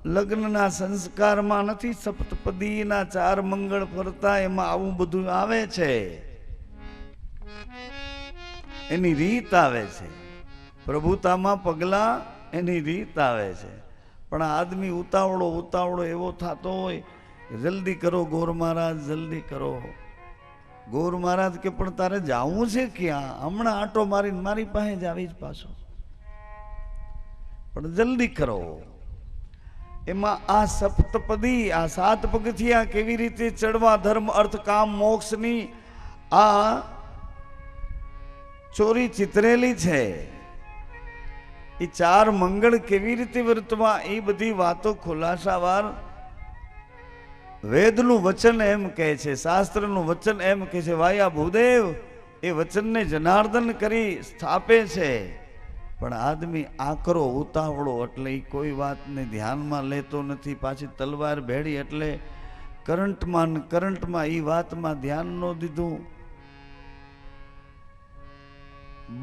લગ્નના સંસ્કારમાં નથી સપ્તપદીના 4 મંગળ ફરતા, એમાં આવું બધું આવે છે, એની રીત આવે છે, પ્રભુતામાં પગલા એની રીત આવે છે. પણ આદમી ઉતાવળો એવો થતો હોય, જલ્દી કરો ગોર મહારાજ, જલ્દી કરો. ગોર મહારાજ કે પણ તારે જાવું છે ક્યાં? હમણાં આટો મારીને મારી પાસે જ આવી જ પાછો, પણ જલ્દી કરો. એમાં આ સપ્તપદી, આ 7 પગથિયા કેવી રીતે ચડવા, ધર્મ અર્થ કામ મોક્ષની આ ચોરી ચિતરેલી છે. એ 4 મંગળ કેવી રીતે વર્તવા, એ બધી વાતો ખુલાસાવાર વેદનું વચન એમ કહે છે, શાસ્ત્રનું વચન એમ કહે છે. વાયા ભૂદેવ એ વચનને જનાર્દન કરી સ્થાપે છે. પણ આદમી આકરો ઉતાવળો એટલે એ કોઈ વાતને ધ્યાનમાં લેતો નથી. પાછી તલવાર ભેડી એટલે કરંટમાં એ વાતમાં ધ્યાન ન દીધું.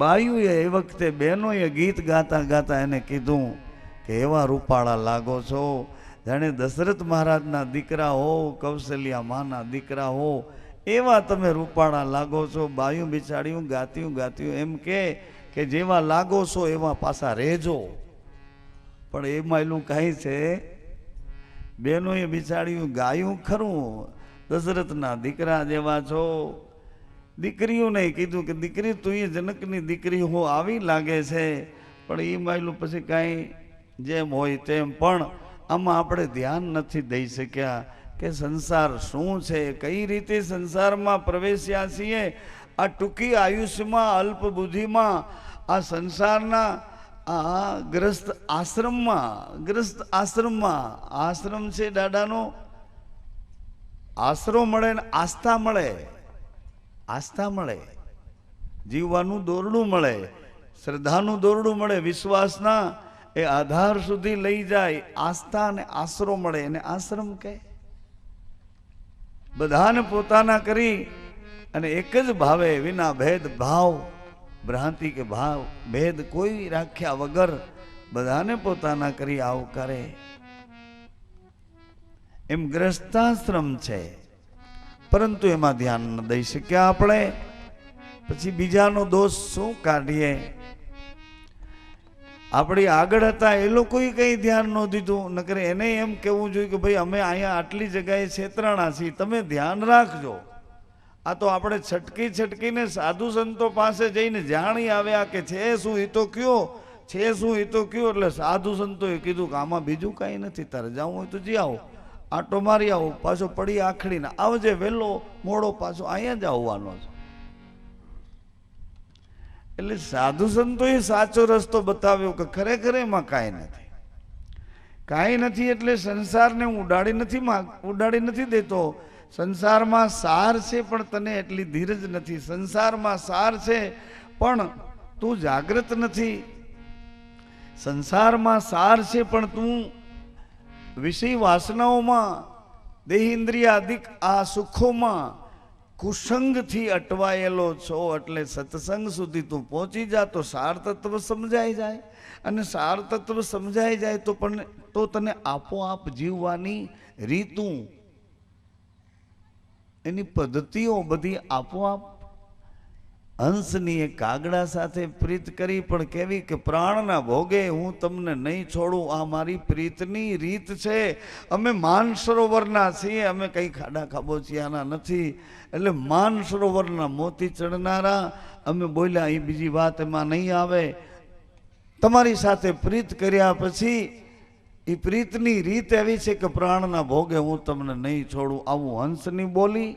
બાયુએ એ વખતે બહેનોએ ગીત ગાતા ગાતા એને કીધું કે એવા રૂપાળા લાગો છો, જાણે દશરથ મહારાજના દીકરા હો, કૌશલ્યા માના દીકરા હો, એવા તમે રૂપાળા લાગો છો. બાયું બિચાર્યું ગાત્યું એમ કે જેવા લાગો છો એવા પાછા રહેજો. પણ એમાં એલું કાંઈ છે, બહેનોએ બિચાર્યું ગાયું ખરું, દશરથના દીકરા જેવા છો. દીકરીઓને કીધું કે દીકરી તું એ જનકની દીકરી હો આવી લાગે છે. પણ એ માયલું પછી કાંઈ જેમ હોય તેમ. પણ આમાં આપણે ધ્યાન નથી દઈ શક્યા કે સંસાર શું છે, કઈ રીતે સંસારમાં પ્રવેશ્યા છીએ. આ ટૂંકી આયુષ્યમાં, અલ્પ બુદ્ધિમાં, આ સંસારના આ ગ્રસ્ત આશ્રમમાં આશ્રમ છે દાદાનો, આશરો મળે ને આસ્થા મળે, જીવવાનું દોરડું મળે, શ્રદ્ધાનું દોરડું મળે, વિશ્વાસના એ આધાર સુધી લઈ જાય. આસ્થા અને આશરો મળે એને આશ્રમ કહે. બધાને પોતાના કરી અને એક જ ભાવે, વિના ભેદ ભાવ, ભ્રાંતિ કે ભાવ ભેદ કોઈ રાખ્યા વગર બધાને પોતાના કરી આવકારે, એમ ગ્રસ્તાશ્રમ છે. પરંતુ એમાં ધ્યાન ન દઈ શક્યા આપણે. પછી બીજાનો દોષ શું કાઢીએ? આપણી આગળ હતા એ લોકોએ કઈ ધ્યાન ન દીધું. નકર એને એમ કહેવું જોઈએ કે ભાઈ અમે અહીંયા આટલી જગ્યાએ છેતરાણા છીએ, તમે ધ્યાન રાખજો. આ તો આપણે છટકીને સાધુ સંતો પાસે જઈને જાણી આવ્યા કે છે શું એ તો કયો, એટલે સાધુ સંતોએ કીધું કે આમાં બીજું કાંઈ નથી, તારે જાવું હોય તો જી આવો, આટો મારી આવો, પાછો પડી આખડીને આવજે, વહેલો મોડો પાછો અહીંયા જ આવવાનો છે. એટલે સાધુ સંતોએ સાચો રસ્તો બતાવ્યો કે ખરેખર એમાં કાંઈ નથી. એટલે સંસારને હું ઉડાડી નથી દેતો. સંસારમાં સાર છે પણ તને એટલી ધીરજ નથી. સંસારમાં સાર છે પણ તું જાગૃત નથી. સંસારમાં સાર છે પણ તું વિષય વાસનાઓમાં, દેહિન્દ્રિયાદિક આ સુખોમાં કુસંગથી અટવાયેલો છો. એટલે સત્સંગ સુધી તું પહોંચી જા તો સાર તત્વ સમજાઈ જાય. અને સાર તત્વ સમજાઈ જાય તો તને આપોઆપ જીવવાની રીતું, એની પદ્ધતિઓ બધી આપોઆપ. હંસની એક કાગડા સાથે પ્રીત કરી પણ કેવી કે પ્રાણના ભોગે હું તમને નહીં છોડું, આ મારી પ્રીતની રીત છે. અમે માનસરોવરના છીએ, અમે કંઈ ખાડા ખાબોચિયાના નથી. એટલે માનસરોવરના મોતી ચડનારા અમે બોલ્યા, એ બીજી વાત એમાં નહીં આવે. તમારી સાથે પ્રીત કર્યા પછી એ પ્રીતની રીત એવી છે કે પ્રાણના ભોગે હું તમને નહીં છોડું. આવું હંસની બોલી.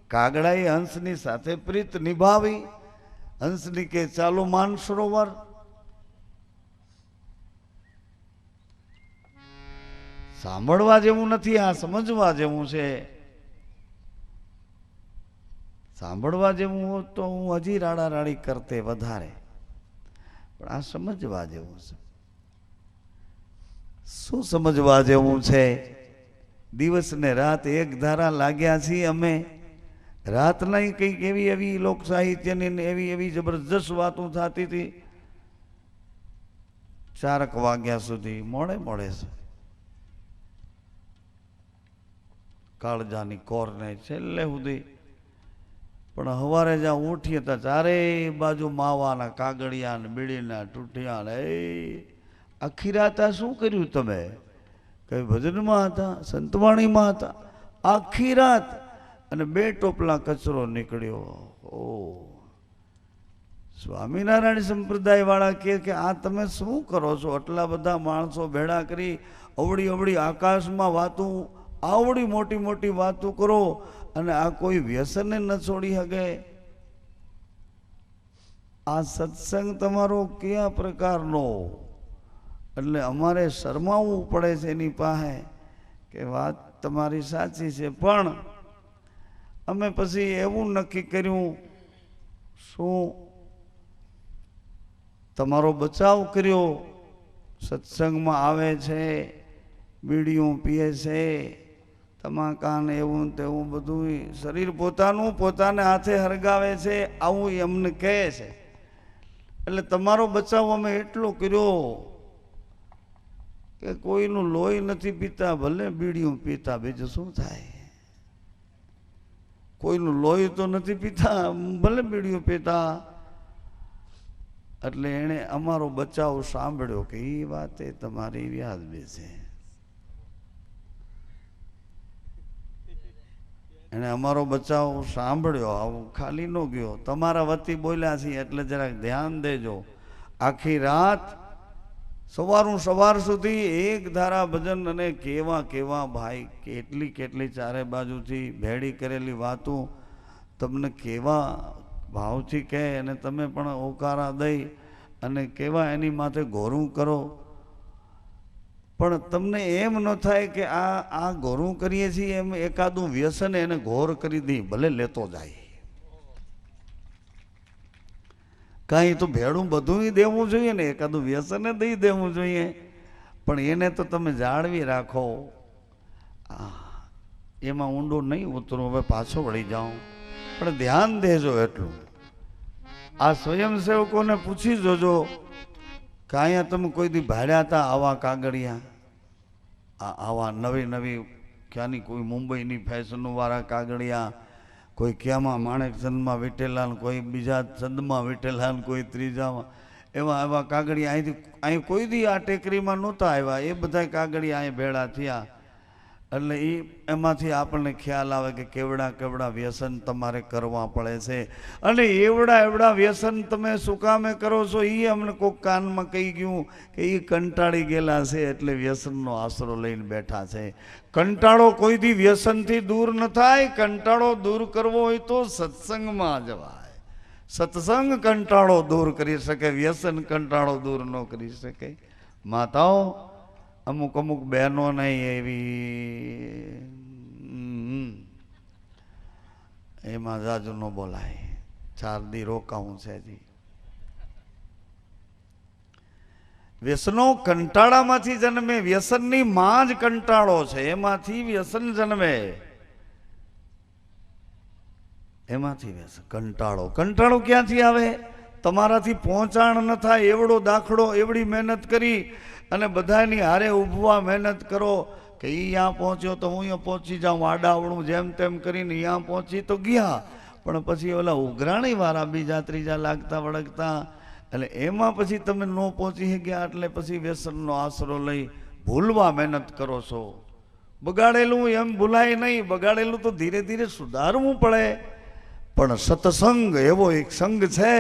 કાગડાએ હંસની સાથે પ્રીત નિભાવી. હંસની કે ચાલો માનસરોવર. સાંભળવા જેવું નથી, આ સમજવા જેવું છે. સાંભળવા જેવું હોત તો હું હજી રાડારાડી કરતે વધારે, પણ આ સમજવા જેવું છે. શું સમજવા જેવું છે? દિવસ ને રાત એક ધારા લાગ્યા છીએ અમે. રાતના કંઈક એવી લોક સાહિત્યની એવી જબરજસ્ત વાતો થતી હતી. 4 વાગ્યા સુધી મોડે છે. કાળજાની કોરને છેલ્લે સુધી. પણ હવારે જ્યાં ઉઠીએ ત્યાં ચારેય બાજુ માવાના કાગળિયા ને બીડીના ટૂટિયા ને આખી રાત આ શું કર્યું તમે? કઈ ભજનમાં હતા, સંતવાણીમાં હતા, આખી રાત અને 2 ટોપલા કચરો નીકળ્યો. ઓ સ્વામિનારાયણ સંપ્રદાય વાળા કે આ તમે શું કરો છો? આટલા બધા માણસો ભેળા કરી અવળી અવળી આકાશમાં વાતું, આવડી મોટી મોટી વાતું કરો અને આ કોઈ વ્યસને ન છોડી શકે? આ સત્સંગ તમારો કયા પ્રકારનો? એટલે અમારે શરમાવવું પડે છે એની પાસે કે વાત તમારી સાચી છે. પણ અમે પછી એવું નક્કી કર્યું, શું તમારો બચાવ કર્યો. સત્સંગમાં આવે છે, બીડીયું પીએ છે, તમાકાને એવું તેવું બધું શરીર પોતાનું પોતાને હાથે હરગાવે છે, આવું એમને કહે છે. એટલે તમારો બચાવ અમે એટલો કર્યો કે કોઈનું લોહી નથી પીતા, ભલે બીડીયું પીતા, બીજું શું થાય? કોઈનું લોહી તો નથી પીતા, ભલે બીડીયું પીતા. એટલે એણે અમારો બચાવ સાંભળ્યો કે એ વાત એ તમારી વ્યાજબી છે. એને અમારો બચાવ સાંભળ્યો, આવું ખાલી ન ગયો. તમારા વતી બોલ્યા છીએ એટલે જરાક ધ્યાન દેજો. આખી રાત સવાર સુધી એક ધારા ભજન અને કેવા કેવા ભાઈ, કેટલી કેટલી ચારે બાજુથી ભેડી કરેલી વાતો તમને કેવા ભાવથી કહે અને તમે પણ ઓકારા દઈ અને કેવા એની માથે ઘોરું કરો. પણ તમને એમ ન થાય કે આ ઘોરું કરીએ છીએ એમ એકાદું વ્યસન એને ઘોર કરી દઈ, ભલે લેતો જાય. કાંઈ તો ભેડું બધું દેવું જોઈએ ને, એકાદું વ્યસને દઈ દેવું જોઈએ. પણ એને તો તમે જાળવી રાખો. એમાં ઊંડું નહીં ઉતરું, હવે પાછો વળી જાઉં. પણ ધ્યાન દેજો એટલું. આ સ્વયંસેવકોને પૂછી જોજો કે અહીંયા તમે કોઈ દી ભાડ્યા હતા આવા કાગળિયા, આવા નવી ક્યાંની કોઈ મુંબઈની ફેશનવાળા કાગળિયા, કોઈ ક્યાંમાં માણેકચંદમાં વીટેલા, કોઈ બીજા ચંદમાં વીટેલા, કોઈ ત્રીજામાં, એવા કાગળિયા અહીં કોઈ દી આ ટેકરીમાં નહોતા આવ્યા. એ બધા કાગળિયા અહીં ભેળા થયા. એટલે એમાંથી આપણને ખ્યાલ આવે કે કેવડા વ્યસન તમારે કરવા પડે છે. અને એવડા વ્યસન તમે શું કામે કરો છો? એ અમને કોઈક કાનમાં કહી ગયું કે એ કંટાળી ગયેલા છે એટલે વ્યસનનો આશરો લઈને બેઠા છે. કંટાળો કોઈ દી વ્યસનથી દૂર ન થાય. કંટાળો દૂર કરવો હોય તો સત્સંગમાં જવાય. સત્સંગ કંટાળો દૂર કરી શકે, વ્યસન કંટાળો દૂર ન કરી શકે. માતાઓ અમુક બહેનો નહીં એવી, એમાં જાજુ ન બોલાય. 4 દી રોકાવું છે જી. વ્યસનો કંટાળામાંથી જન્મે. વ્યસનની માં જ કંટાળો છે, એમાંથી વ્યસન જન્મે. એમાંથી વ્યસન. કંટાળો ક્યાંથી આવે? તમારાથી પહોંચાણ ન થાય એવડો દાખલો, એવડી મહેનત કરી અને બધાની હારે ઊભવા મહેનત કરો કે એ ત્યાં પહોંચ્યો તો હું અહીંયા પહોંચી જાઉં. આડાવડું જેમ તેમ કરીને ત્યાં પહોંચી તો ગયા, પણ પછી ઓલા ઉઘરાણી વાળા બીજા ત્રીજા લાગતા વળગતા, એટલે એમાં પછી તમે ન પહોંચી ગયા. એટલે પછી વ્યસનનો આશરો લઈ ભૂલવા મહેનત કરો છો. બગાડેલું એમ ભૂલાય નહીં, બગાડેલું તો ધીરે ધીરે સુધારવું પડે. પણ સત્સંગ એવો એક સંગ છે,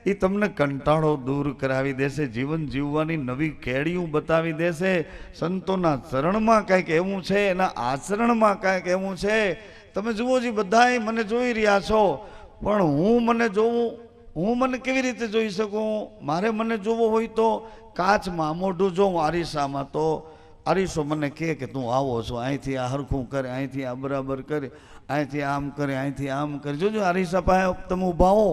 એ તમને કંટાળો દૂર કરાવી દેશે, જીવન જીવવાની નવી કેડિયું બતાવી દેશે. સંતોના ચરણમાં કાંઈક એવું છે, એના આચરણમાં કાંઈક એવું છે. તમે જુઓ જી, બધાય મને જોઈ રહ્યા છો, પણ હું મને કેવી રીતે જોઈ શકું? મારે મને જોવો હોય તો કાચમાં મોઢું જોઉં, આરીસામાં તો આરીસો મને કહે કે તું આવો છો, અહીંથી આ હરખું કરે, અહીંથી આ બરાબર કરે, અહીંથી આમ કરે, અહીંથી આમ કરે. જોજો આરીસા પાસે તમે ઊભા હો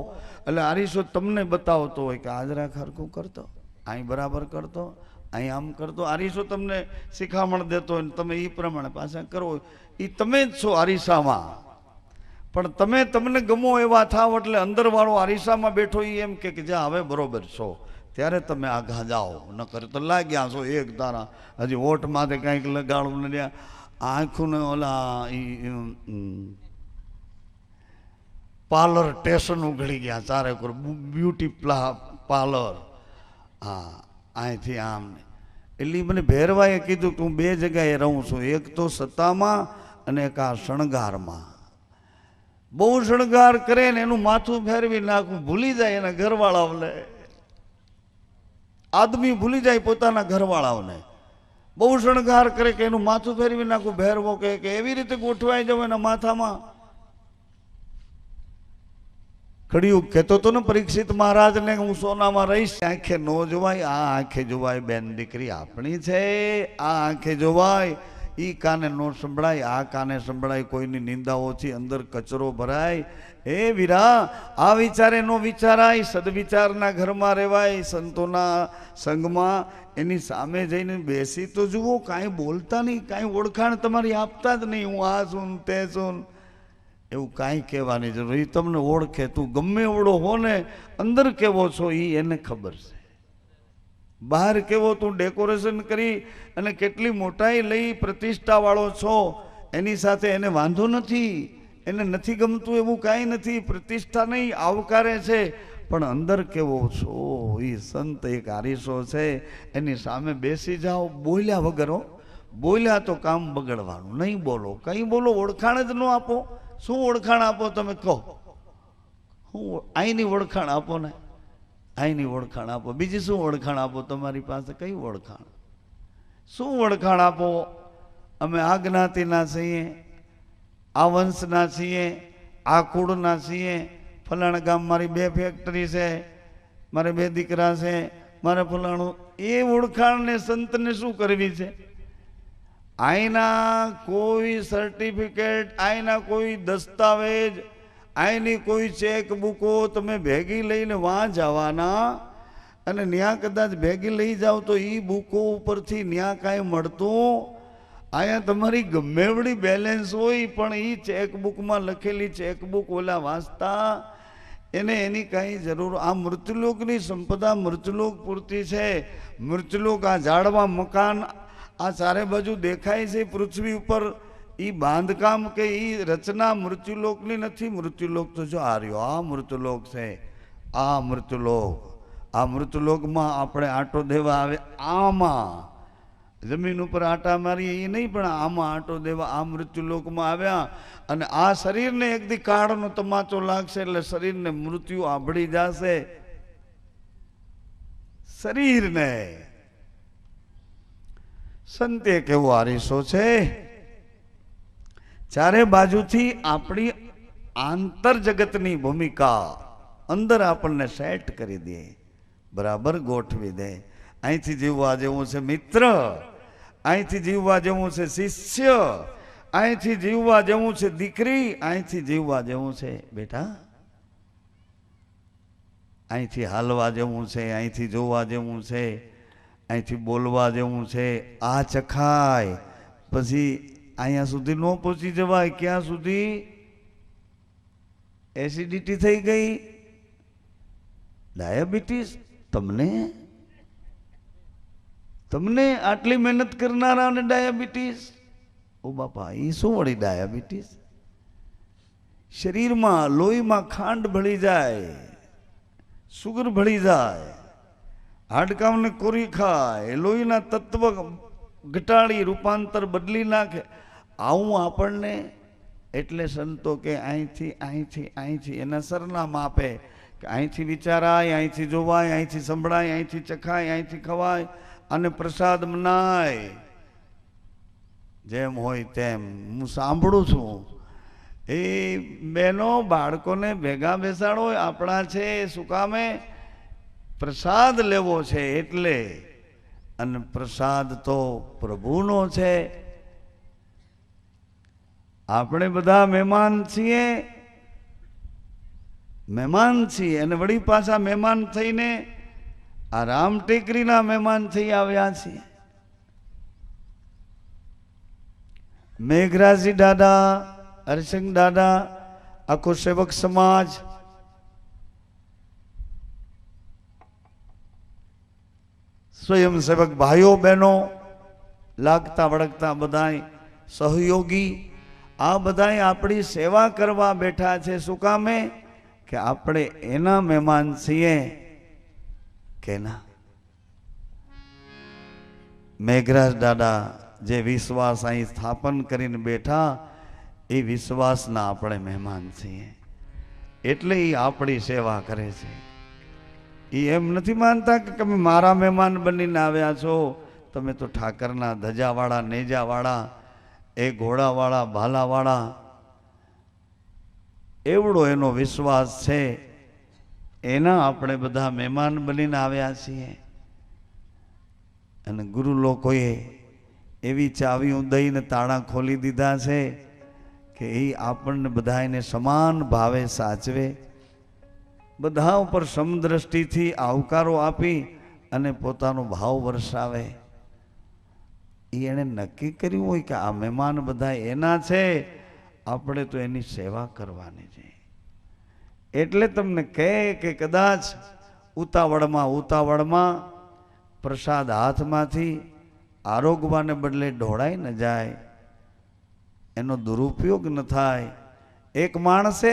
એટલે આરીસો તમને બતાવતો હોય કે આજરા હરખું કરતો, અહીં બરાબર કરતો, અહીં આમ કરતો. આરીસો તમને શિખામણ દેતો હોય, તમે એ પ્રમાણે પાછા કરો. એ તમે જ છો આરીસામાં. પણ તમને ગમો એવા થાવ એટલે અંદરવાળો આરીસામાં બેઠો એ એમ કે જા હવે બરોબર છો, ત્યારે તમે આઘા જાઓ. ન કરે તો લાગ્યા છો એક તારા, હજી ઓઠ માથે કાંઈક લગાડવું ને આંખોને ઓલા પાર્લર સ્ટેશન ઉઘડી ગયા ચારે કોર બ્યુટી પાર્લર. હા, અહીંથી આમ એટલે મને ભેરવાએ કીધું કે હું બે જગ્યાએ રહું છું, એક તો સત્તામાં અને એક આ શણગારમાં. બહુ શણગાર કરે ને એનું માથું ફેરવી નાખવું, ભૂલી જાય એના ઘરવાળાઓને. આદમી ભૂલી જાય પોતાના ઘરવાળાઓને. બહુ શણગાર કરે કે એનું માથું ફેરવી નાખવું, ભેરવો કે એવી રીતે ગોઠવાઈ જાવ એના માથામાં. કડિયુગ કહેતો હતો ને પરીક્ષિત મહારાજને, હું સોનામાં રહીશ. આંખે ન જોવાય, આ આંખે જોવાય. બેન દીકરી આપણી છે, આ આંખે જોવાય. ઈ કાને ન સંભળાય, આ કાને સંભળાય. કોઈની નિંદાઓથી અંદર કચરો ભરાય. એ વીરા, આ વિચારે નો વિચારાય. સદવિચારના ઘરમાં રહેવાય, સંતોના સંગમાં. એની સામે જઈને બેસી તો જુઓ, કાંઈ બોલતા નહીં, કાંઈ ઓળખાણ તમારી આપતા જ નહીં. હું આ છું તે છું એવું કાંઈ કહેવાની જરૂર. એ તમને ઓળખે. તું ગમે એવડો હો ને, અંદર કેવો છો એ એને ખબર છે. બહાર કેવો તું ડેકોરેશન કરી અને કેટલી મોટાઈ લઈ પ્રતિષ્ઠાવાળો છો, એની સાથે એને વાંધો નથી. એને નથી ગમતું એવું કાંઈ નથી. પ્રતિષ્ઠા નહીં, આવકારે છે. પણ અંદર કેવો છો એ સંત એક આરીસો છે, એની સામે બેસી જાઓ. બોલ્યા વગર. બોલ્યા તો કામ બગડવાનું. નહીં બોલો, કંઈ બોલો, ઓળખાણ જ ન આપો. શું ઓળખાણ આપો તમે કહો? હું અહીંની ઓળખાણ આપો ને, અહીંની ઓળખાણ આપો. બીજી શું ઓળખાણ આપો તમારી પાસે? કઈ ઓળખાણ? શું ઓળખાણ આપો? અમે આ જ્ઞાતિના છીએ, આ વંશના છીએ, આ કુળના છીએ, ફલાણા ગામ મારી 2 ફેક્ટરી છે, મારે 2 દીકરા છે, મારે ફલાણું. એ ઓળખાણને સંતને શું કરવી છે? આઈના કોઈ સર્ટિફિકેટ, આઈના કોઈ દસ્તાવેજ, આઈની કોઈ ચેકબુકો તમે ભેગી લઈને વાં જવાના, અને ન્યા કદાચ ભેગી લઈ જાઓ તો એ બુકો ઉપરથી ન્યા કાંઈ મળતું. અહીંયા તમારી ગમે એવડી બેલેન્સ હોય, પણ એ ચેકબુકમાં લખેલી ચેકબુક ઓલા વાંચતા એને એની કાંઈ જરૂર. આ મૃત્યુલોકની સંપદા મૃત્યુલોક પૂરતી છે. મૃત્યુલોક, આ ઝાડવા, મકાન, આ ચારે બાજુ દેખાય છે પૃથ્વી ઉપર, એ બાંધકામ કે એ રચના મૃત્યુલોકની નથી. મૃત્યુલોક તો જો આ રહ્યો, આ મૃત્યુલોક છે. આ મૃત્યુલોક, આ મૃત્યુલોકમાં આપણે આંટો દેવા આવે. આમાં જમીન ઉપર આંટા મારીએ એ નહીં, પણ આમાં આંટો દેવા આ મૃત્યુલોકમાં આવ્યા. અને આ શરીરને એક દી કાળનો તમાચો લાગશે એટલે શરીરને મૃત્યુ આભળી જશે. શરીરને સંતે કેવો આરીસો છે, ચારે બાજુથી આપણી આંતર જગતની ભૂમિકા અંદર આપણને સેટ કરી દે, બરાબર ગોઠવી દે. અહીંથી જીવવા જેવું છે મિત્ર, અહીંથી જીવવા જેવું છે શિષ્ય, અહીંથી જીવવા જેવું છે દીકરી, અહીંથી જીવવા જેવું છે બેટા, અહીંથી હાલવા જેવું છે, અહીંથી જોવા જેવું છે, અહીંથી બોલવા જેવું છે. આ ચખાય પછી અહીંયા સુધી ન પહોંચી જવાય. ક્યાં સુધી? એસિડિટી થઈ ગઈ, ડાયાબિટીસ. તમને આટલી મહેનત કરનારાને ડાયાબિટીસ? ઓ બાપા, એ શું વળી ડાયાબિટીસ? શરીરમાં લોહીમાં ખાંડ ભળી જાય, સુગર ભળી જાય, હાડકાંને કોરી ખાય, લોહીના તત્વ ઘટાડી રૂપાંતર બદલી નાખે. આવું આપણને. એટલે સંતો કે અહીંથી અહીંથી અહીંથી એના સરનામા આપે કે અહીંથી વિચારાય, અહીંથી જોવાય, અહીંથી સંભળાય, અહીંથી ચખાય, અહીંથી ખવાય અને પ્રસાદ મનાય. જેમ હોય તેમ હું સાંભળું છું. એ બહેનો બાળકોને ભેગા બેસાડો, આપણા છે, શું કામે? પ્રસાદ લેવો છે એટલે. અને પ્રસાદ તો પ્રભુનો છે. આપણે બધા મહેમાન છીએ, મહેમાન છીએ. અને વળી પાછા મહેમાન થઈને આ રામ ટેકરીના મહેમાન થઈ આવ્યા છીએ. મેઘરાજી દાદા, હરસિંહ દાદા, આખો સેવક સમાજ, સ્વયંસેવક ભાઈઓ બહેનો, લાગતા વળગતા બધાય સહયોગી આ બધાય આપણી સેવા કરવા બેઠા છે. શું કામે? કે આપણે એના મહેમાન છીએ કે ના. મેઘરાજ દાદા જે વિશ્વાસ અહીં સ્થાપન કરીને બેઠા એ વિશ્વાસના આપણે મહેમાન છીએ, એટલે એ આપણી સેવા કરે છે. એ એમ નથી માનતા કે તમે મારા મહેમાન બનીને આવ્યા છો, તમે તો ઠાકરના ધજાવાળા, નેજાવાળા, એ ઘોડાવાળા, ભાલાવાળા, એવડો એનો વિશ્વાસ છે. એના આપણે બધા મહેમાન બનીને આવ્યા છીએ. અને ગુરુ લોકોએ એવી ચાવીઓ દઈને તાળા ખોલી દીધા છે કે એ આપણને બધાને સમાન ભાવે સાચવે, બધા ઉપર સમદ્રષ્ટિથી આવકારો આપી અને પોતાનો ભાવ વરસાવે. એણે નક્કી કર્યું હોય કે આ મહેમાન બધા એના છે, આપણે તો એની સેવા કરવાની છે. એટલે તમને કહે કે કદાચ ઉતાવળમાં પ્રસાદ હાથમાંથી આરોગવાને બદલે ઢોળાઈ ન જાય, એનો દુરુપયોગ ન થાય. એક માણસે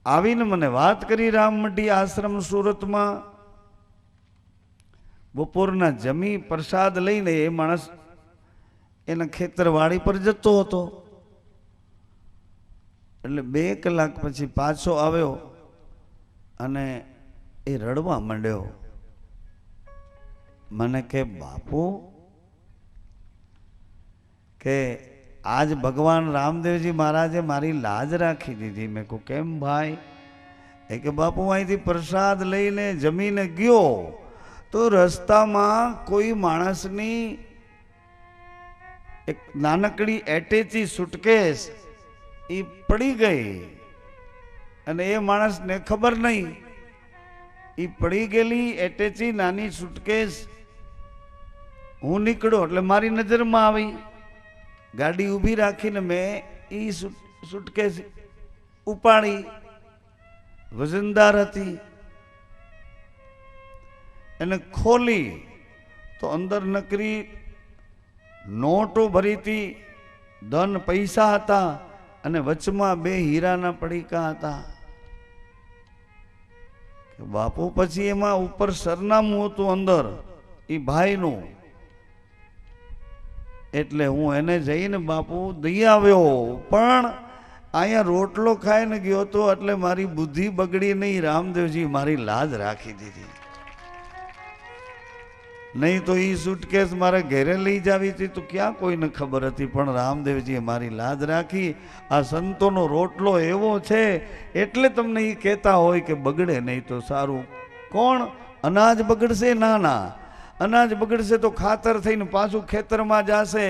આવીને મને વાત કરી, રામમઢી આશ્રમ સુરતમાં બપોરના જમી પ્રસાદ લઈને એ માણસ એના ખેતરવાડી પર જતો હતો. એટલે 2 કલાક પછી પાછો આવ્યો અને એ રડવા માંડ્યો. મને કે બાપુ, કે આજ ભગવાન રામદેવજી મહારાજે મારી લાજ રાખી દીધી. મેં કહું કેમ ભાઈ? એ કે બાપુ અહીંથી પ્રસાદ લઈને જમીને ગયો તો રસ્તામાં કોઈ માણસની એક નાનકડી એટેચી સુટકેસ એ પડી ગઈ અને એ માણસને ખબર નહીં. એ પડી ગયેલી એટેચી નાની સુટકેસ હું નીકળ્યો એટલે મારી નજરમાં આવી. ગાડી ઊભી રાખીને મેં એ સુટકેસ ઉપાડી. વજનદાર હતી. એને ખોલી તો અંદર નકરી નોટો ભરી હતી, ધન પૈસા હતા અને વચમાં 2 હીરાના પડીકા હતા. બાપુ પછી એમાં ઉપર સરનામું હતું અંદર એ ભાઈનું. એટલે હું એને જઈને બાપુ દઈ આવ્યો. પણ અહીંયા રોટલો ખાઈને ગયો તો એટલે મારી બુદ્ધિ બગડી નહીં. રામદેવજી મારી લાજ રાખી દીધી. નહીં તો એ સુટકેસ મારે ઘરે લઈ જાવી હતી તો ક્યાં કોઈને ખબર હતી. પણ રામદેવજીએ મારી લાજ રાખી. આ સંતોનો રોટલો એવો છે એટલે તમને એ કહેતા હોય કે બગડે નહીં તો સારું. કોણ? અનાજ બગડશે? ના, અનાજ બગડશે તો ખાતર થઈને પાછું ખેતરમાં જશે,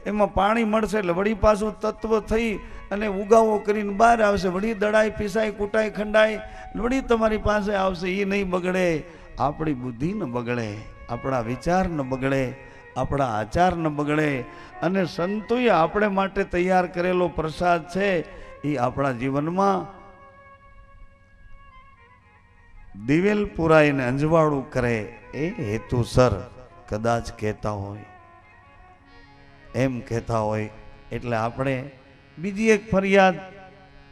એમાં પાણી મળશે એટલે વળી પાછું તત્વ થઈ અને ઉગાવો કરીને બહાર આવશે. વળી દળાઈ, પીસાઈ, કૂટાઈ, ખંડાઈ વળી તમારી પાસે આવશે. એ નહીં બગડે. આપણી બુદ્ધિ ન બગડે, આપણા વિચાર ન બગડે, આપણા આચાર ન બગડે. અને સંતોએ આપણે માટે તૈયાર કરેલો પ્રસાદ છે એ આપણા જીવનમાં દિવેલ પુરાઈને અંજવાળું કરે એ હેતુસર કદાચ કહેતા હોય, એમ કહેતા હોય. એટલે આપણે બીજી એક ફરિયાદ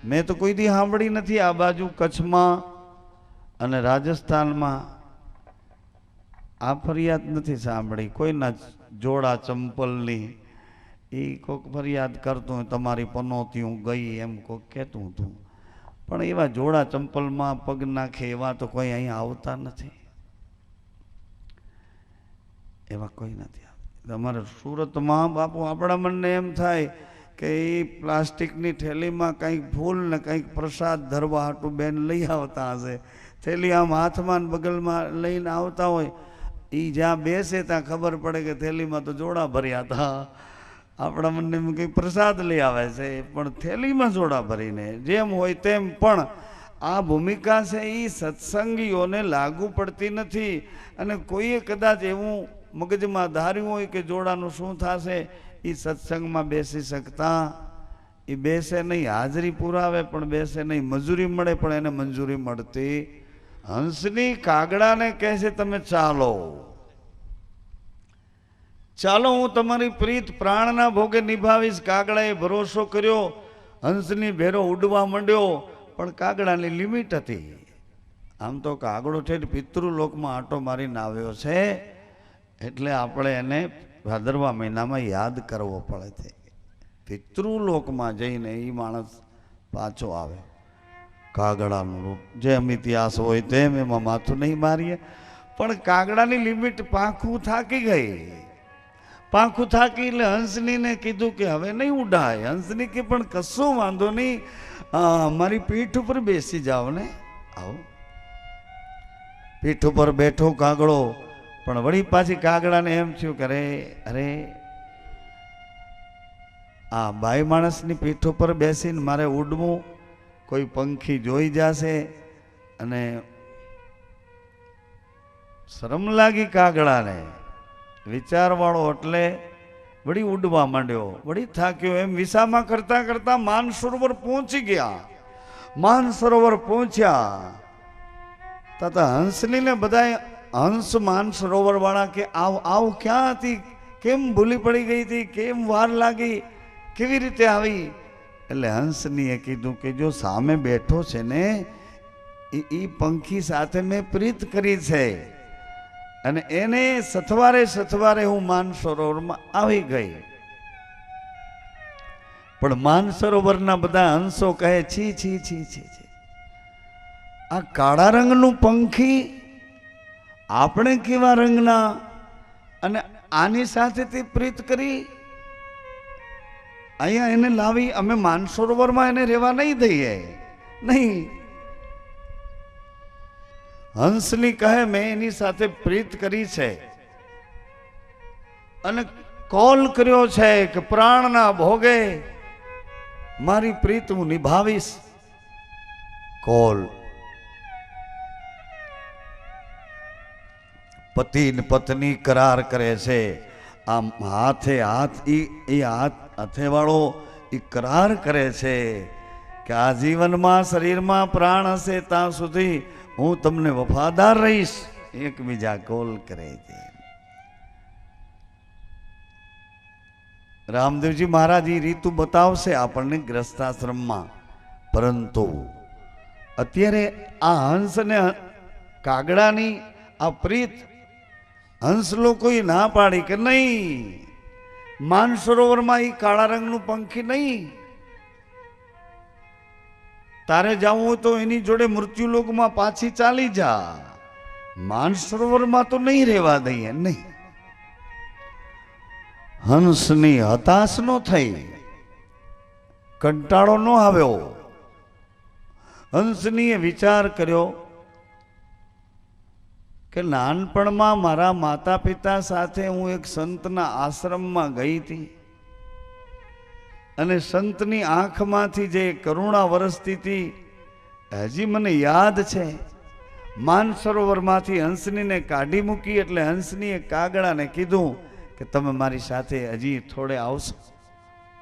મેં તો કોઈ દી સાંભળી નથી. આ બાજુ કચ્છમાં અને રાજસ્થાનમાં આ ફરિયાદ નથી સાંભળી. કોઈના જોડા ચંપલની એ કોઈક ફરિયાદ કરતું હોય, તમારી પનોતીઓ ગઈ એમ કોઈક કહેતું હતું. પણ એવા જોડા ચંપલમાં પગ નાખે એવા તો કોઈ અહીંયા આવતા નથી. એવા કોઈ નથી. તમારે સુરતમાં બાપુ આપણા મનને એમ થાય કે એ પ્લાસ્ટિકની થેલીમાં કંઈક ફૂલ ને કંઈક પ્રસાદ ધરવા હાટું બેન લઈ આવતા હશે. થેલી આમ હાથમાં બગલમાં લઈને આવતા હોય. એ જ્યાં બેસે ત્યાં ખબર પડે કે થેલીમાં તો જોડા ભર્યા હતા. આપણા મનને કંઈક પ્રસાદ લઈ આવે છે પણ થેલીમાં જોડા ભરીને જેમ હોય તેમ. પણ આ ભૂમિકા છે એ સત્સંગીઓને લાગુ પડતી નથી. અને કોઈએ કદાચ એવું મગજમાં ધાર્યું હોય કે જોડાનું શું થશે, એ સત્સંગમાં બેસી શકતા. એ બેસે નહીં, હાજરી પુરાવે પણ બેસે નહીં. મજૂરી મળે પણ એને મંજૂરી મળતી. હંસની કાગડાને કહે છે તમે ચાલો, ચાલો હું તમારી પ્રીત પ્રાણના ભોગે નિભાવીશ. કાગડાએ ભરોસો કર્યો, હંસની ભેરો ઉડવા માંડ્યો, પણ કાગડાની લિમિટ હતી. આમ તો કાગડો ઠેઠ પિતૃલોકમાં આંટો મારીને આવ્યો છે, એટલે આપણે એને ભાદરવા મહિનામાં યાદ કરવો પડે છે. પિતૃલોકમાં જઈને એ માણસ પાછો આવે. કાગડાનું રૂપ જેમ ઇતિહાસ હોય તેમ એમાં માથું નહીં મારીએ, પણ કાગડાની લિમિટ પાંખું થાકી ગઈ. પાંખું થાકી એટલે હંસનીને કીધું કે હવે નહીં ઉડાય. હંસની કે પણ કશું વાંધો નહીં, મારી પીઠ ઉપર બેસી જાઓ ને. આવો પીઠ ઉપર બેઠો કાગડો, પણ વળી પાછી કાગડાને એમ થયું કે અરે આ બાઈ માણસની પીઠ ઉપર બેસીને મારે ઉડવું, કોઈ પંખી જોઈ જશે, અને શરમ લાગી કાગડાને. વિચારવાળો એટલે વળી ઉડવા માંડ્યો, વળી થાક્યો. એમ વિસામાં કરતા કરતા માનસરોવર પહોંચી ગયા. માનસરોવર પહોંચ્યા તથા હંસલીને બધા હંસ માનસરોવર વાળા કે આવ ક્યાં હતી, કેમ ભૂલી પડી ગઈ હતી, કેમ વાર લાગી, કેવી રીતે આવી? એટલે હંસનીએ કીધું કે જો સામે બેઠો છે ને એ પંખી સાથે મેં પ્રીત કરી છે, અને એને સથવારે હું માનસરોવરમાં આવી ગઈ. પણ માનસરોવરના બધા હંસો કહે છી છી છી છી છી, આ કાળા રંગનું પંખી આપણે કેવા રંગના, અને આની સાથે તે પ્રીત કરી, અહીંયા એને લાવી અમે માનસરોવરમાં એને રહેવા નહીં દઈએ, નહીં. હંસલી કહે મેં એની સાથે પ્રીત કરી છે, અને કોલ કર્યો છે કે પ્રાણના ભોગે મારી પ્રીત હું નિભાવીશ. કોલ પતિ ને પત્ની કરાર કરે છે. આમ હાથે હાથ એ હાથે વાળો એ કરાર કરે છે કે આ જીવનમાં શરીરમાં પ્રાણ હશે ત્યાં સુધી હું તમને વફાદાર રહીશ. એકબીજા કોલ કરે છે. રામદેવજી મહારાજ એ રીતુ બતાવશે આપણને ગ્રસ્તાશ્રમમાં, પરંતુ અત્યારે આ હંસ ને કાગડાની આ પ્રીત હંસ લોકોએ ના પાડી કે નહીં, માનસરોવરમાં એ કાળા રંગનું પંખી નહીં, તારે જવું હોય તો એની જોડે મૃત્યુલોકમાં પાછી ચાલી જા, માનસરોવરમાં તો નહીં રહેવા દઈએ. નહીં. હંસની હતાશ નો થઈ, કંટાળો ન આવ્યો. હંસનીએ વિચાર કર્યો કે નાનપણમાં મારા માતા પિતા સાથે હું એક સંતના આશ્રમમાં ગઈ હતી, અને સંતની આંખમાંથી જે કરુણા વરસતી હતી હજી મને યાદ છે. માનસરોવરમાંથી હંસનીને કાઢી મૂકી એટલે હંસનીએ કાગડાને કીધું કે તમે મારી સાથે હજી થોડે આવશો.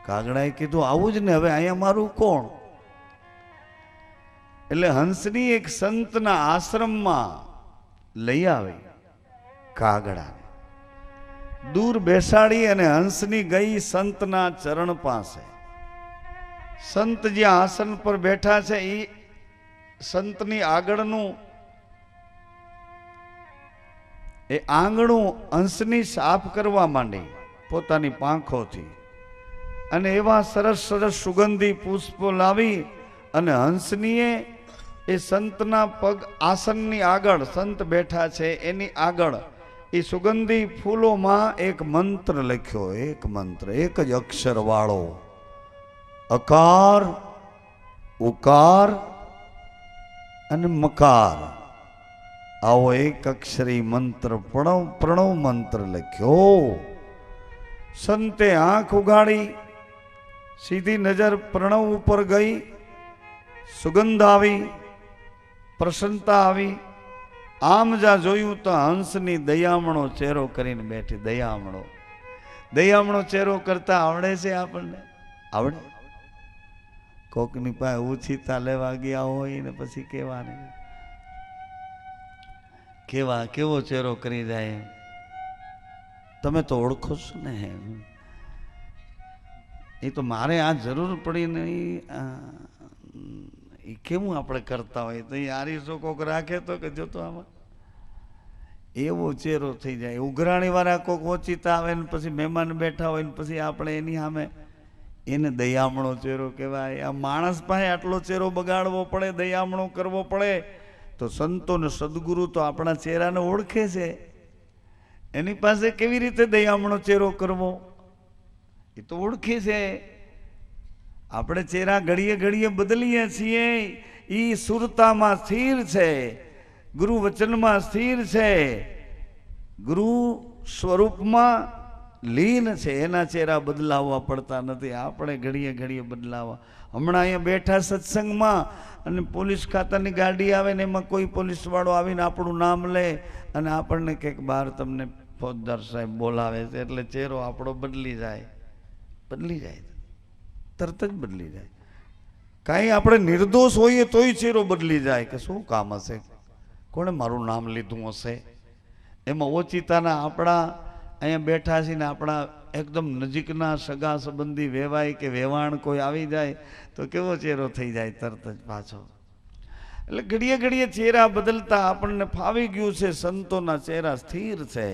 કાગડાએ કીધું આવું જ ને, હવે અહીંયા મારું કોણ? એટલે હંસની એક સંતના આશ્રમમાં લઈ આવી કાગડાને, દૂર બેસાડી, અને હંસની ગઈ સંતના ચરણ પાસે. સંત જ્યાં આસન પર બેઠા છે એ સંતની આગળનું એ આંગણું હંસની સાફ કરવા માંડી પોતાની પાંખોથી, અને એવા સરસ સરસ સુગંધી પુષ્પો લાવી, અને હંસનીએ એ સંતના પગ આસનની આગળ, સંત બેઠા છે એની આગળ એ સુગંધી ફૂલોમાં એક મંત્ર લખ્યો. એક મંત્ર, એક જ અક્ષર વાળો, અકાર, ઉકાર અને મકાર. આવો એક અક્ષરી મંત્ર, પ્રણવ મંત્ર લખ્યો. સંતે આંખ ઉગાડી, સીધી નજર પ્રણવ ઉપર ગઈ, સુગંધ આવી, પ્રસન્નતા આવી. આમ જ્યાં જોયું તો હંસની દયામણો ચહેરો કરીને બેઠી. દયામણો ચહેરો કરતા આવડે છે આપણને? આવડે? કોકની પાસે ઉછીતા લેવા ગયા હોય ને પછી કેવો ચહેરો કરી જાય. તમે તો ઓળખો છો ને. એ તો મારે આ જરૂર પડી નહીં, એ કેવું આપણે કરતા હોય તો એ આરીસો કોક રાખે તો કે જો તો આમાં એવો ચહેરો થઈ જાય. ઉઘરાણી વાળા કોક ઓચિતા આવે ને પછી મહેમાન બેઠા હોય ને પછી આપણે એની સામે, એને દયામણો ચહેરો કહેવાય. આ માણસ પાસે આટલો ચહેરો બગાડવો પડે, દયામણો કરવો પડે, તો સંતો ને સદગુરુ તો આપણા ચહેરાને ઓળખે છે, એની પાસે કેવી રીતે દયામણો ચહેરો કરવો એ તો ઓળખે છે. આપણે ચહેરા ઘડીએ ઘડીએ બદલીએ છીએ, એ સુરતામાં સ્થિર છે, ગુરુ વચનમાં સ્થિર છે, ગુરુ સ્વરૂપમાં લીન છે, એના ચહેરા બદલાવવા પડતા નથી, આપણે ઘડીએ ઘડીએ બદલાવા. હમણાં અહીંયા બેઠા સત્સંગમાં અને પોલીસ ખાતાની ગાડી આવે ને એમાં કોઈ પોલીસ વાળો આવીને આપણું નામ લે અને આપણને કંઈક બહાર તમને ફોજદાર સાહેબ બોલાવે છે એટલે ચહેરો આપણો બદલી જાય, તરત જ બદલી જાય. કાંઈ આપણે નિર્દોષ હોઈએ તોય ચહેરો બદલી જાય કે શું કામ હશે, કોણે મારું નામ લીધું હશે. એમાં ઓચિતાના આપણા અહીંયા બેઠા છીએ ને આપણા એકદમ નજીકના સગા સંબંધી વેવાય કે વેવાણ કોઈ આવી જાય તો કેવો ચહેરો થઈ જાય તરત જ પાછો. એટલે ઘડીએ ઘડીએ ચહેરા બદલતા આપણને ફાવી ગયું છે. સંતોના ચહેરા સ્થિર છે,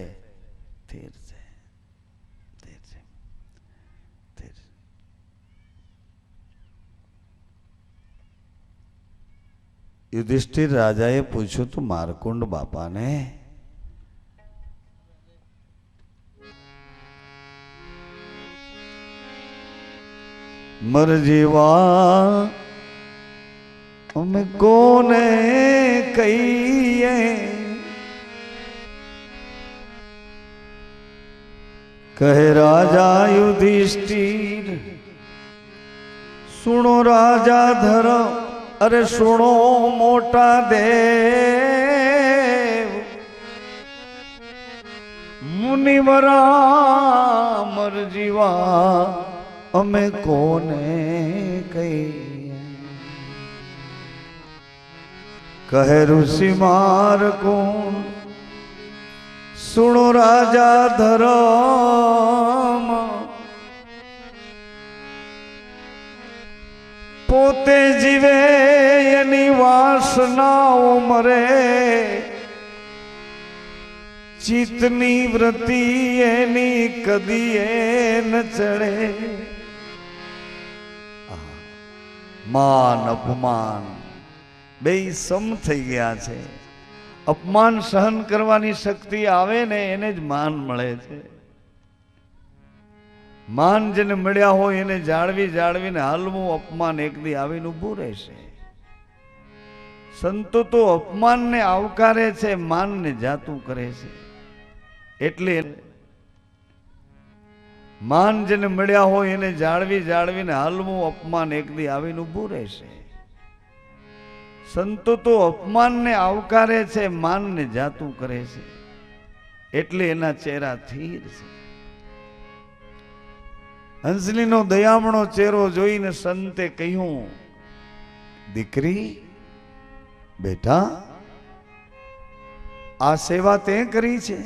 સ્થિર છે, સ્થિર છે, સ્થિર. યુધિષ્ઠિર રાજાએ પૂછ્યું તું મારકુંડ બાપાને, મર જેવા અમે કોને કહીએ, કહે રાજા યુધિષ્ઠિર સુણો રાજા ધર્મ, અરે સુણો મોટા દેવ, મુનિવરા મર જીવા અમે કોને કહીએ, કહે ઋષિ મારકુંડ સુણો રાજા ધર્મ, પોતે જીવે એની વાસનાઓ મરે, ચિત્તની વૃત્તિ એની કદી એ ન ચડે. માન અપમાન બે સમ થઈ ગયા છે. અપમાન સહન કરવાની શક્તિ આવે ને એને જ માન મળે છે. માન જેને મળ્યા હોય એને જાળવી જાળવીને હાલવું, અપમાન એક દી આવીને ઊભું રહેશે. સંતો તો અપમાનને આવકારે છે, માનને જાતું કરે છે. એટલે માન જેને મળ્યા હોય એને જાળવી જાળવીને હાલવું, અપમાન એક દી આવીને ઊભું રહેશે. સંતો તો અપમાનને આવકારે છે, માનને જાતું કરે છે. એટલે એના ચહેરા સ્થિર છે. હંસલીનો દયામણો ચહેરો જોઈને સંતે કહ્યું, દીકરી બેટા આ સેવા તે કરી છે.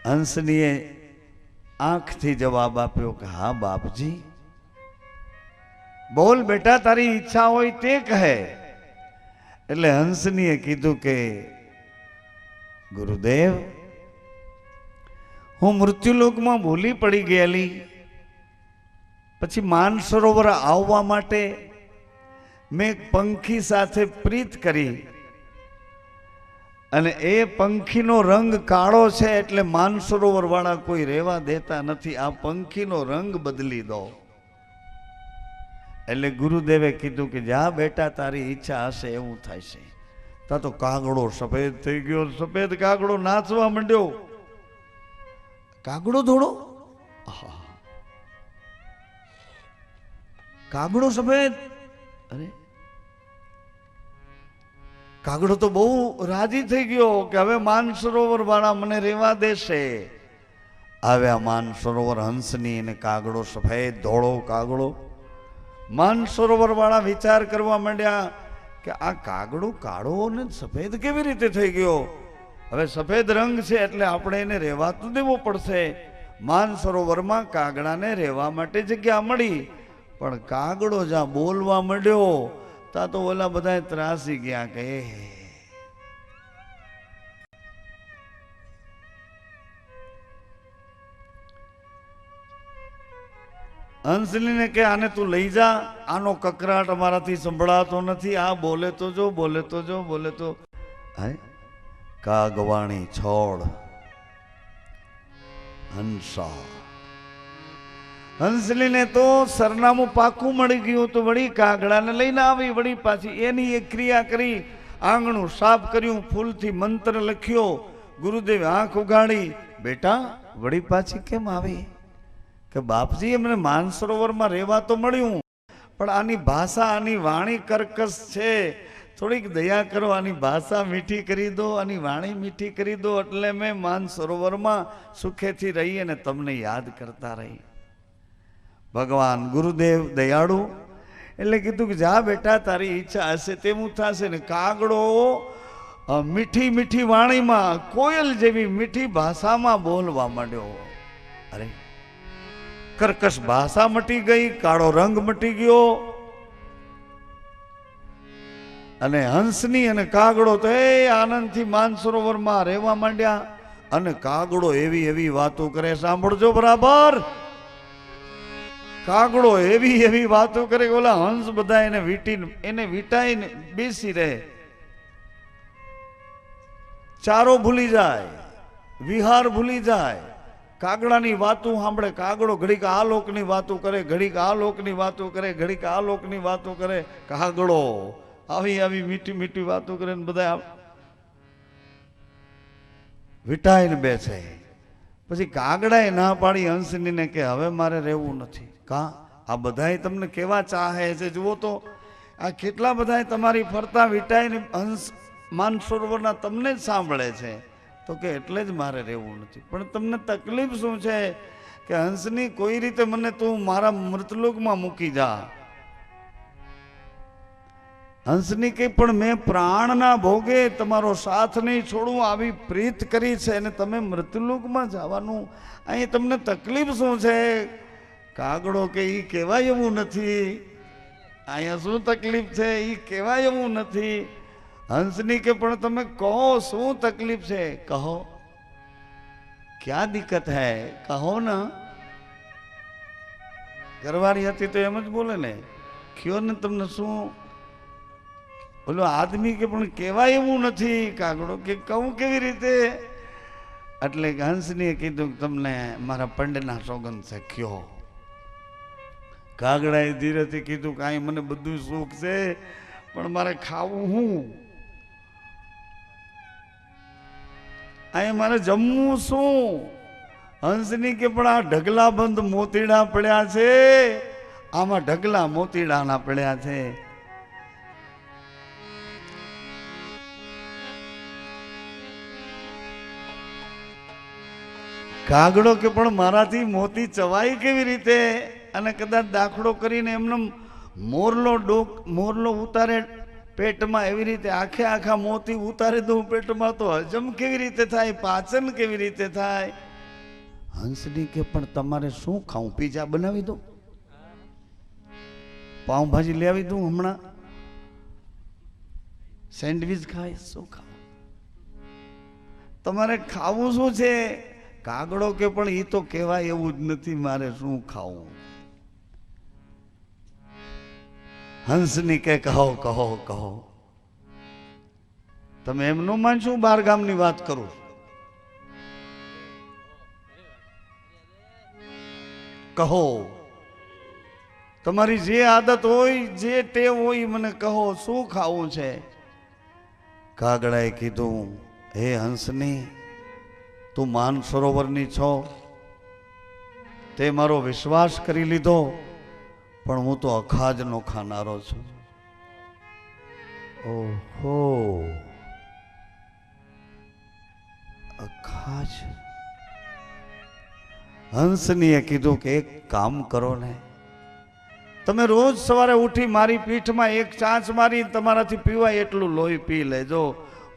હંસલીએ આંખથી જવાબ આપ્યો કે હા બાપજી. બોલ બેટા તારી ઈચ્છા હોય તે કહે. એટલે હંસનીએ કીધું કે ગુરુદેવ હું મૃત્યુલોકમાં ભૂલી પડી ગયેલી, પછી માનસરોવર આવવા માટે મેં એક પંખી સાથે પ્રીત કરી અને એ પંખીનો રંગ કાળો છે એટલે માનસરોવર વાળા કોઈ રહેવા દેતા નથી. આ પંખીનો રંગ બદલી દો. એટલે ગુરુદેવે કીધું કે જા બેટા તારી ઈચ્છા હશે એવું થાય છે. તા તો કાગડો સફેદ થઈ ગયો. સફેદ કાગડો નાચવા માંડ્યો. કાગડો ધોળો, કાગડો સફેદ. અરે કાગડો તો બહુ રાજી થઈ ગયો કે હવે માનસરોવર વાળા મને રહેવા દેશે. આવ્યા માનસરોવર હંસની અને કાગડો સફેદ ધોળો કાગડો. માનસરોવર વાળા વિચાર કરવા માંડ્યા કે આ કાગડો કાળો ને સફેદ કેવી રીતે થઈ ગયો. હવે સફેદ રંગ છે એટલે આપણે એને રહેવા તો દેવો પડશે. માનસરોવરમાં કાગડાને રહેવા માટે જગ્યા મળી, પણ કાગડો જ્યાં બોલવા માંડ્યો ત્યાં તો ઓલા બધા ત્રાસી ગયા કે હંસલીને કે આને તું લઈ જા, આનો કકરાટ અમારાથી સંભળાતો નથી, આ બોલે તો જો, બોલે તો જો, બોલે તો. હાય કાગવાણી છોડ હંસા. હંસલીને તો સરનામું પાકું મળી ગયું તો વળી કાગડાને લઈને આવી, વળી પાછી એની એક ક્રિયા કરી, આંગણું સાફ કર્યું, ફૂલથી મંત્ર લખ્યો. ગુરુદેવે આંખ ઉગાડી, બેટા વળી પાછી કેમ આવી? કે બાપજી એમને માનસરોવરમાં રહેવા તો મળ્યું, પણ આની ભાષા, આની વાણી કર્કશ છે, થોડીક દયા કરો, આની ભાષા મીઠી કરી દો, આની વાણી મીઠી કરી દો, એટલે મેં માનસરોવરમાં સુખેથી રહી અને તમને યાદ કરતા રહી. ભગવાન ગુરુદેવ દયાળુ એટલે કીધું કે જા બેટા, તારી ઈચ્છા હશે તેવું થશે. ને કાગડો મીઠી મીઠી વાણીમાં, કોયલ જેવી મીઠી ભાષામાં બોલવા માંડ્યો. અરે કર્કશ ભાષા મટી ગઈ, કાળો રંગ મટી ગયો, અને હંસની અને કાગડો તો એ આનંદથી માનસરોવરમાં રહેવા માંડ્યા. અને કાગડો એવી એવી વાતો કરે, સાંભળજો બરાબર. કાગડો એવી એવી વાતો કરે, ઓલા હંસ બધા એને વીટાઈને બેસી રહે, ચારો ભૂલી જાય, વિહાર ભૂલી જાય. કાગડાની વાતો સાંભળે, કાગડો ઘડીક આ લોકની વાતો કરે, ઘડીક આ લોકની વાતો કરે, ઘડીક આ લોકની વાતો કરે. કાગડો આવી આવી મીઠી મીઠી વાતો કરે ને બધા વિટાઈને બેસે. પછી કાગડાએ ના પાડી હંસનીને કે હવે મારે રહેવું નથી. કા આ બધાય તમને કેવા ચાહે છે, જુઓ તો આ કેટલા બધા તમારી ફરતા વિટાઈને હંસ માનસરોવરના તમને જ સાંભળે છે. તો કે એટલે જ મારે રહેવું નથી. પણ તમને તકલીફ શું છે? કે હંસની કોઈ રીતે મને તું મારા મૃતલોકમાં મૂકી જા. હંસની કે પણ મેં પ્રાણના ભોગે તમારો સાથ નહીં છોડું, આવી પ્રીત કરી છે, અને તમે મૃતલોકમાં જવાનું, અહીં તમને તકલીફ શું છે? કાગડો કે ઈ કહેવાય એવું નથી, અહીંયા શું તકલીફ છે ઈ કહેવાય એવું નથી. હંસની કે પણ તમે કહો શું તકલીફ છે, કહો, ક્યાં દિક્કત હૈ, કહો ના. ઘરવાળી હતી તો એમ જ બોલે ને, કયો ને તમને શું. બોલો આદમી કે પણ કહેવાય એવું નથી. કાગડો કે કહું કેવી રીતે? એટલે હંસનીએ કીધું કે તમને મારા પંડના સોગંદ છે, કયો. કાગડાએ ધીરેથી કીધું કે અહીં મને બધું સુખ છે, પણ મારે ખાવું હું, અહીં મારે જમવું શું? હંસની કે પણ આ ઢગલા બંધ મોતીડા પડ્યા છે, આમાં ઢગલા મોતીડાના પડ્યા છે. કાગડો કે પણ મારાથી મોતી ચવાય કેવી રીતે? અને કદાચ દાખલો કરીને એમને મોરલો ઉતારે પેટમાં, એવી રીતે આખે આખા મોતી ઉતારી દઉં પેટમાં, તો હજમ કેવી રીતે થાય, પાચન કેવી રીતે થાય? હંસની કે પણ તમારે શું ખાવું? પીઝા બનાવી દો, પાઉંભાજી લઈ આવી દઉં હમણાં, સેન્ડવિચ ખાય, શું ખાવું? તમારે ખાવું શું છે? કાગડો કે પણ એ તો કહેવાય એવું જ નથી, મારે શું ખાવું? હંસની કે કહો કહો કહો. તમે એમ ન માનશો, બાર ગામની વાત કરું. કહો, તમારી જે આદત હોય, જે ટેવ હોય, મને કહો, શું ખાવું છે? કાગડાએ કીધું, હે હંસની, તું માનસરોવરની છો, તે મારો વિશ્વાસ કરી લીધો, પણ હું તો અખાજનો ખાનારો છું. ઓહો, અખાજ. હંસનીએ કીધું કે એક કામ કરો ને, તમે રોજ સવારે ઉઠી મારી પીઠમાં એક ચાંચ મારી તમારાથી પીવાય એટલું લોહી પી લેજો,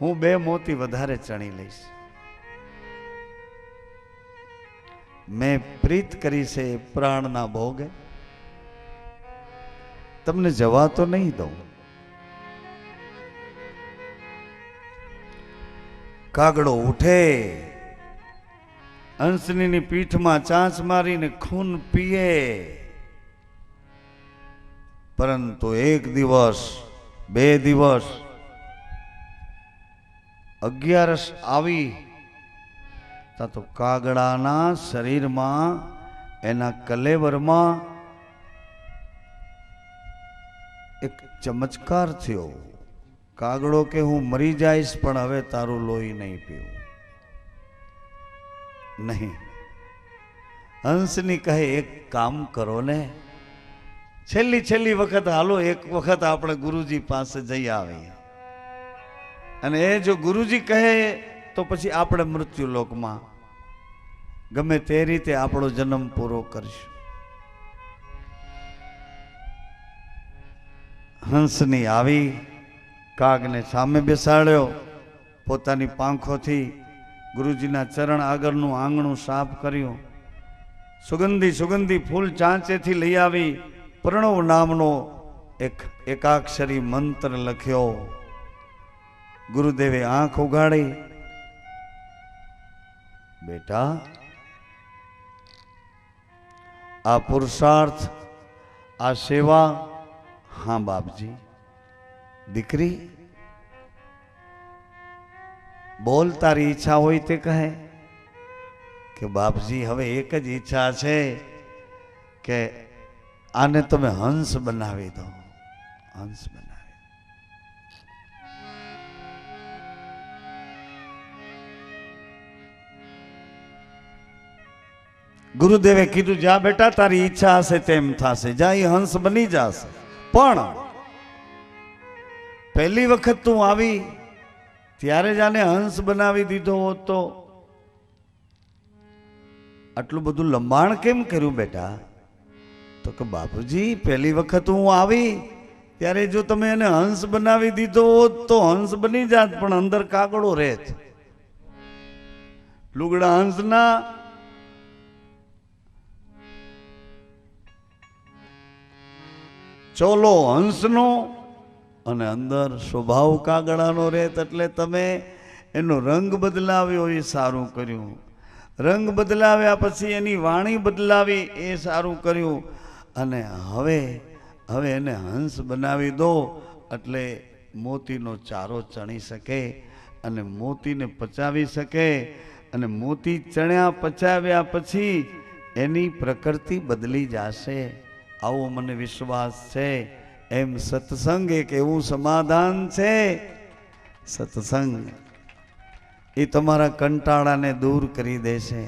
હું 2 મોતી વધારે ચણી લઈશ. મેં પ્રીત કરી છે પ્રાણના ભોગે, તમને જવા તો નહીં દઉં. કાગડો ઉઠે, હંસની પીઠમાં ચાંચ મારીને ખૂન પીએ. પરંતુ એક દિવસ, 2 દિવસ, 11 આવી તો કાગડાના શરીરમાં, એના કલેવરમાં એક ચમત્કાર થયો. કાગડો કે હું મરી જઈશ પણ હવે તારું લોહી નહીં પીવું. નહીં. હંસની કહે એક કામ કરો ને, છેલ્લી વખત હાલો, એક વખત આપણે ગુરુજી પાસે જઈ આવીએ. અને એ જો ગુરુજી કહે તો પછી આપણે મૃત્યુલોકમાં ગમે તે રીતે આપણો જન્મ પૂરો કરશું. હંસની આવી, કાગને સામે બેસાડ્યો, પોતાની પાંખોથી ગુરુજીના ચરણ આગળનું આંગણું સાફ કર્યું. સુગંધી ફૂલ ચાંચેથી લઈ આવી પ્રણવ નામનો એકાક્ષરી મંત્ર લખ્યો. ગુરુદેવે આંખ ઉગાડી, બેટા આ પુરુષાર્થ, આ સેવા. હા બાપજી. દીકરી બોલ, તારી ઈચ્છા હોય તે કહે. કે બાપજી હવે એક જ ઈચ્છા છે કે આને તમે હંસ બનાવી દો. હંસ બનાવી. ગુરુદેવે કીધું જા બેટા, તારી ઈચ્છા હશે તેમ થશે. જા, એ હંસ બની જશે. પણ પહેલી વખત તું આવી ત્યારે જ આને હંસ બનાવી દીધો હોત તો આટલું બધું લંબાણ કેમ કર્યું બેટા? તો કે બાપુજી, પહેલી વખત હું આવી ત્યારે જો તમે એને હંસ બનાવી દીધો હોત તો હંસ બની જાત, પણ અંદર કાગડો રહેત. લુગડા હંસના, ચોલો હંસનો અને અંદર સ્વભાવ કાગડાનો રહેત. એટલે તમે એનો રંગ બદલાવ્યો એ સારું કર્યું. રંગ બદલાવ્યા પછી એની વાણી બદલાવી એ સારું કર્યું. અને હવે એને હંસ બનાવી દો એટલે મોતીનો ચારો ચણી શકે અને મોતીને પચાવી શકે. અને મોતી ચણ્યા પચાવ્યા પછી એની પ્રકૃતિ બદલી જશે, આવો મને વિશ્વાસ છે. એમ સત્સંગ એક એવું સમાધાન છે. સત્સંગ એ તમારા કંટાળાને દૂર કરી દેશે.